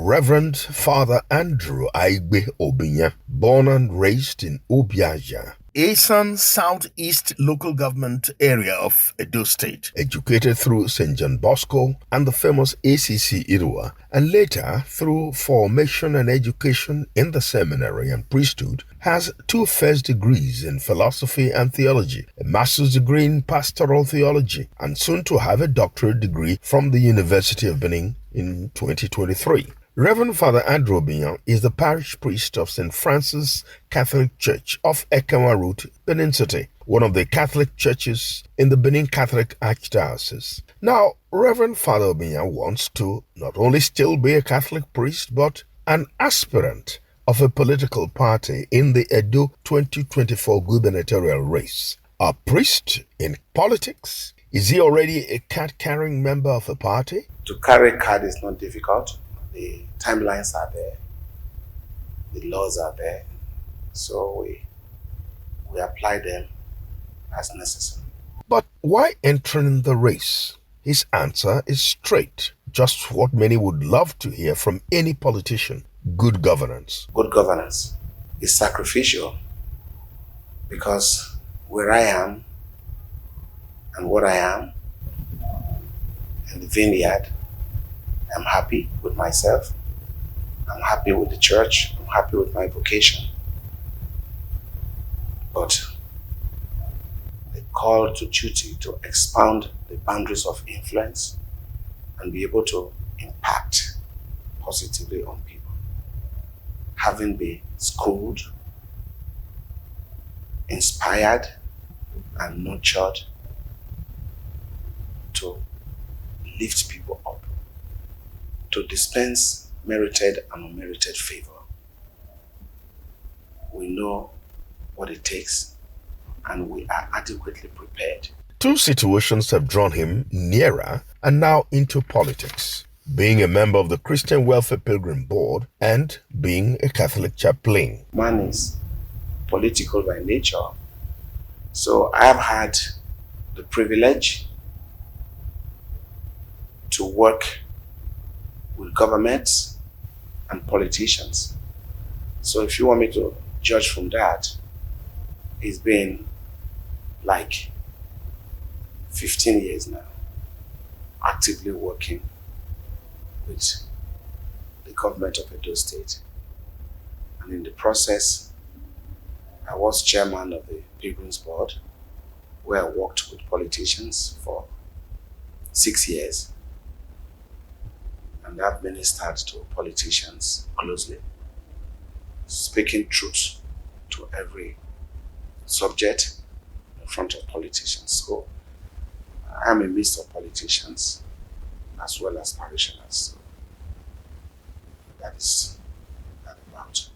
Reverend Father Andrew Aigbe Obiyan, born and raised in Obiyan, Asan Southeast local government area of Edo State, educated through St. John Bosco and the famous ACC Irua, and later through formation and education in the seminary and priesthood, has 2 first degrees in philosophy and theology, a master's degree in pastoral theology, and soon to have a doctorate degree from the University of Benin in 2023. Reverend Father Andrew Obiyan is the parish priest of St. Francis Catholic Church of Ekama Route, Benin City, one of the Catholic churches in the Benin Catholic Archdiocese. Now, Reverend Father Obiyan wants to not only still be a Catholic priest, but an aspirant of a political party in the Edo 2024 gubernatorial race. A priest in politics? Is he already a card-carrying member of a party? To carry a card is not difficult. The timelines are there. The laws are there. So we apply them as necessary. But why entering the race? His answer is straight. Just what many would love to hear from any politician. Good governance. Good governance is sacrificial because where I am and what I am in the vineyard, I'm happy with myself. I'm happy with the church. I'm happy with my vocation. But the call to duty to expound the boundaries of influence and be able to impact positively on people. Having been schooled, inspired, and nurtured to lift people up, to dispense merited and unmerited favor. We know what it takes and we are adequately prepared. 2 situations have drawn him nearer and now into politics: being a member of the Christian Welfare Pilgrim Board and being a Catholic chaplain. Man is political by nature, so I've had the privilege to work with governments and politicians. So if you want me to judge from that, it's been like 15 years now, actively working with the government of Edo State. And in the process, I was chairman of the Pilgrims Board, where I worked with politicians for 6 years. And I've ministered to politicians closely, speaking truth to every subject in front of politicians. So I'm a mix of politicians as well as parishioners. So that is about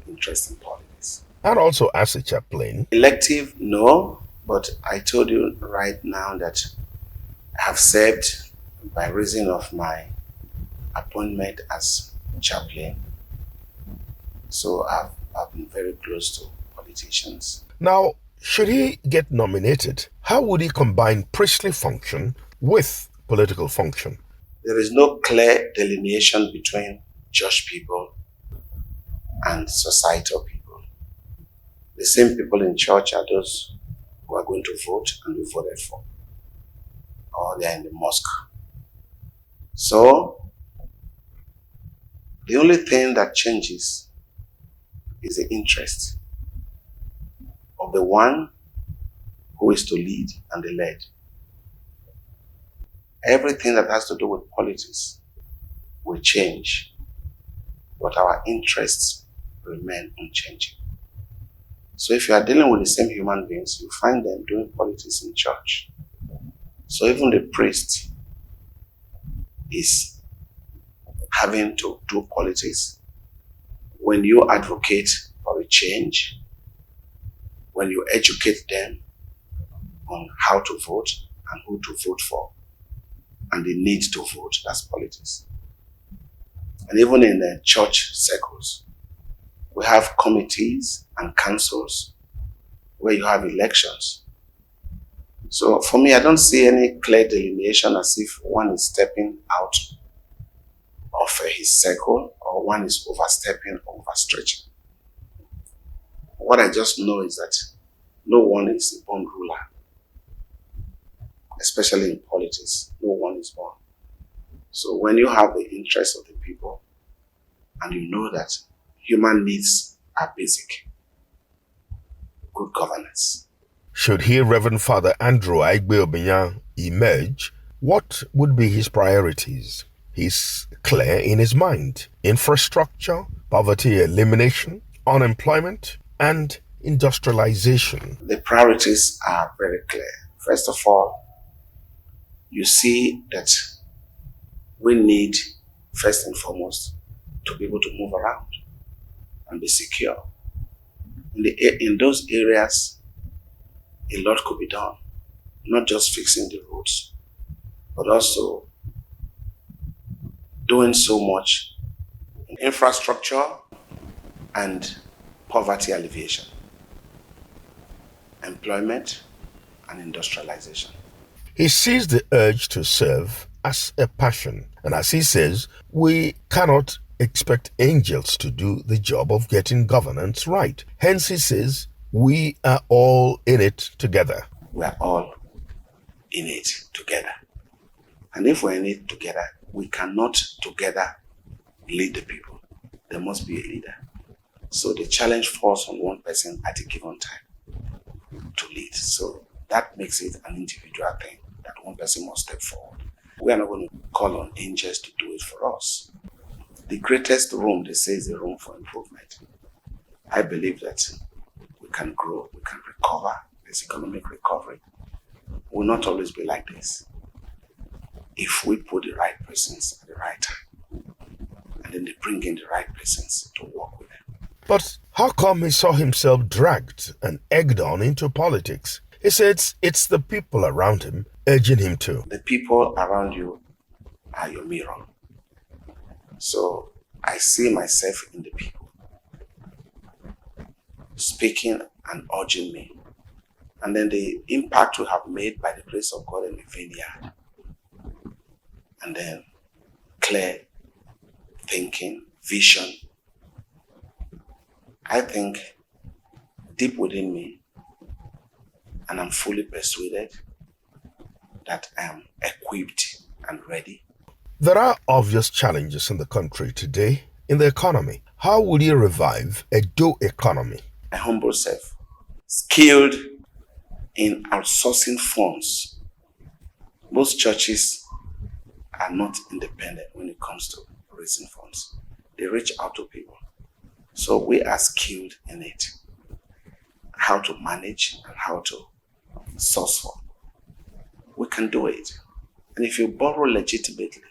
interest in politics. And also as a chaplain. Elective, no, but I told you right now that I have served by reason of my appointment as chaplain. So I've been very close to politicians. Now, should he get nominated, how would he combine priestly function with political function? There is no clear delineation between church people and societal people. The same people in church are those who are going to vote and we voted for, or they are in the mosque. So the only thing that changes is the interest of the one who is to lead and the led. Everything that has to do with politics will change, but our interests remain unchanging. So if you are dealing with the same human beings, you find them doing politics in church. So even the priest is having to do politics. When you advocate for a change, when you educate them on how to vote and who to vote for, and the need to vote, that's politics. And even in the church circles, we have committees and councils where you have elections. So for me, I don't see any clear delineation as if one is stepping out of his circle, or one is overstepping or overstretching. What I just know is that no one is a born ruler, especially in politics. No one is born. So when you have the interest of the people and you know that human needs are basic, good governance. Should he, Reverend Father Andrew Aigbe Obiyan, emerge, what would be his priorities? He's clear in his mind: infrastructure, poverty elimination, unemployment, and industrialization. The priorities are very clear. First of all, you see that we need, first and foremost, to be able to move around and be secure. In those areas, a lot could be done. Not just fixing the roads, but also doing so much in infrastructure and poverty alleviation, employment and industrialization. He sees the urge to serve as a passion, and as he says, we cannot expect angels to do the job of getting governance right. Hence, he says, we are all in it together. We are all in it together. And if we're in it together, we cannot together lead the people. There must be a leader. So the challenge falls on one person at a given time to lead. So that makes it an individual thing, that one person must step forward. We are not going to call on angels to do it for us. The greatest room, they say, is the room for improvement. I believe that we can grow, we can recover. There's economic recovery. Will not always be like this. If we put the right persons at the right time, and then they bring in the right persons to work with them. But how come he saw himself dragged and egged on into politics? He says it's the people around him urging him to. The people around you are your mirror. So I see myself in the people, speaking and urging me. And then the impact we have made by the grace of God in the vineyard. And then clear thinking, vision. I think deep within me, and I'm fully persuaded that I am equipped and ready. There are obvious challenges in the country today in the economy. How will you revive a dough economy? I humble self, skilled in outsourcing funds. Most churches are not independent when it comes to raising funds. They reach out to people. So we are skilled in it. How to manage and how to source for. We can do it. And if you borrow legitimately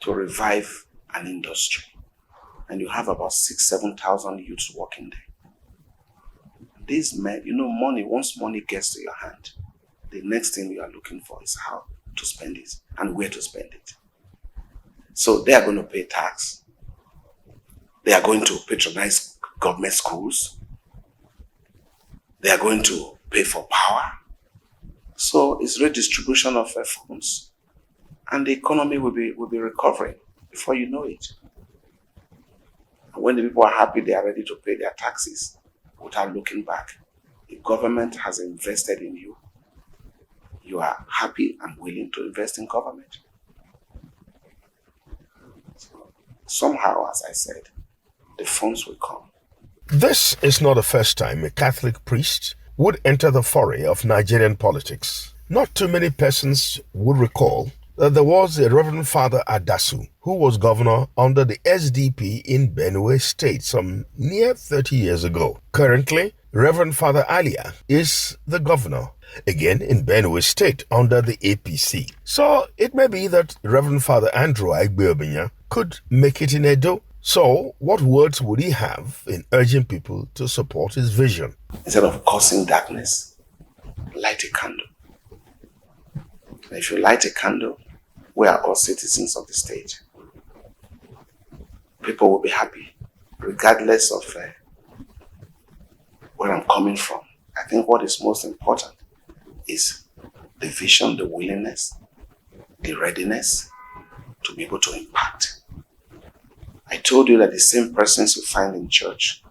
to revive an industry, and you have about 6,000-7,000 youths working there, these men, money, once money gets to your hand, the next thing you are looking for is how to spend it and where to spend it. So they are going to pay tax. They are going to patronize government schools. They are going to pay for power. So it's redistribution of funds. And the economy will be recovering before you know it. And when the people are happy, they are ready to pay their taxes without looking back. The government has invested in you. You are happy and willing to invest in government. So somehow, as I said, the funds will come. This is not the first time a Catholic priest would enter the foray of Nigerian politics. Not too many persons would recall that there was a Reverend Father Adasu who was governor under the SDP in Benue State some near 30 years ago. Currently, Reverend Father Alia is the governor, again in Benue State under the APC. So it may be that Reverend Father Andrew Aigbe Obiyan could make it in Edo. So what words would he have in urging people to support his vision? Instead of causing darkness, light a candle. And if you light a candle, we are all citizens of the state. People will be happy, regardless of where I'm coming from. I think what is most important is the vision, the willingness, the readiness, to be able to impact. I told you that the same persons you find in church,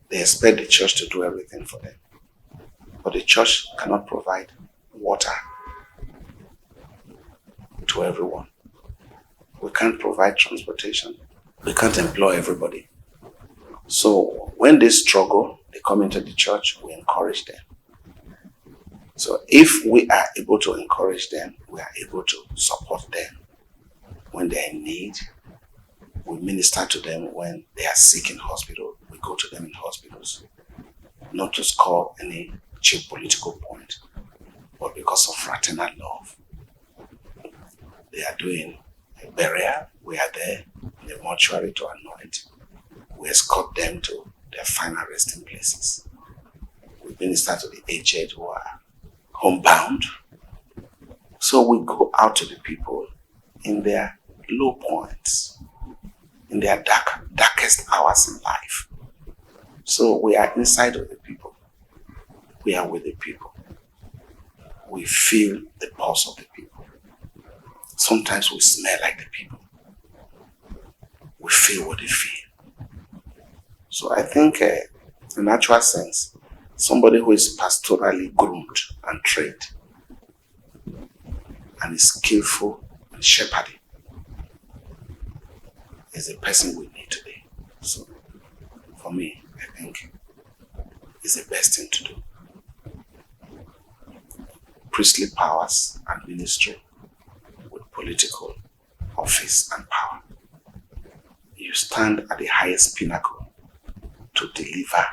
they expect the church to do everything for them. But the church cannot provide water to everyone. We can't provide transportation. We can't employ everybody. So when they struggle, they come into the church, we encourage them. So if we are able to encourage them, we are able to support them when they're in need. We minister to them when they are sick in hospital. We go to them in hospitals. Not to score any cheap political point, but because of fraternal love. They are doing a burial. We are there in the mortuary to anoint. We escort them to their final resting places. We minister to the aged who are homebound. So we go out to the people in their low points, in their darkest hours in life. So we are inside of the people. We are with the people. We feel the pulse of the people. Sometimes we smell like the people. We feel what they feel. So I think in natural sense, somebody who is pastorally groomed and trained and is skillful in shepherding is the person we need today. So for me, I think it's the best thing to do. Priestly powers and ministry with political office and power. You stand at the highest pinnacle to deliver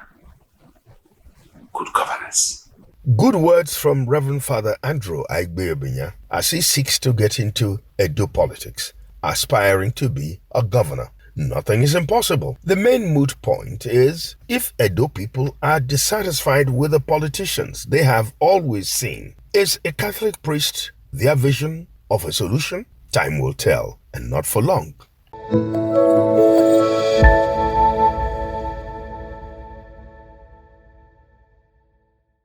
good governance. Good words from Reverend Father Andrew Obiyan as he seeks to get into Edo politics, aspiring to be a governor. Nothing is impossible. The main moot point is if Edo people are dissatisfied with the politicians they have always seen. Is a Catholic priest their vision of a solution? Time will tell, and not for long.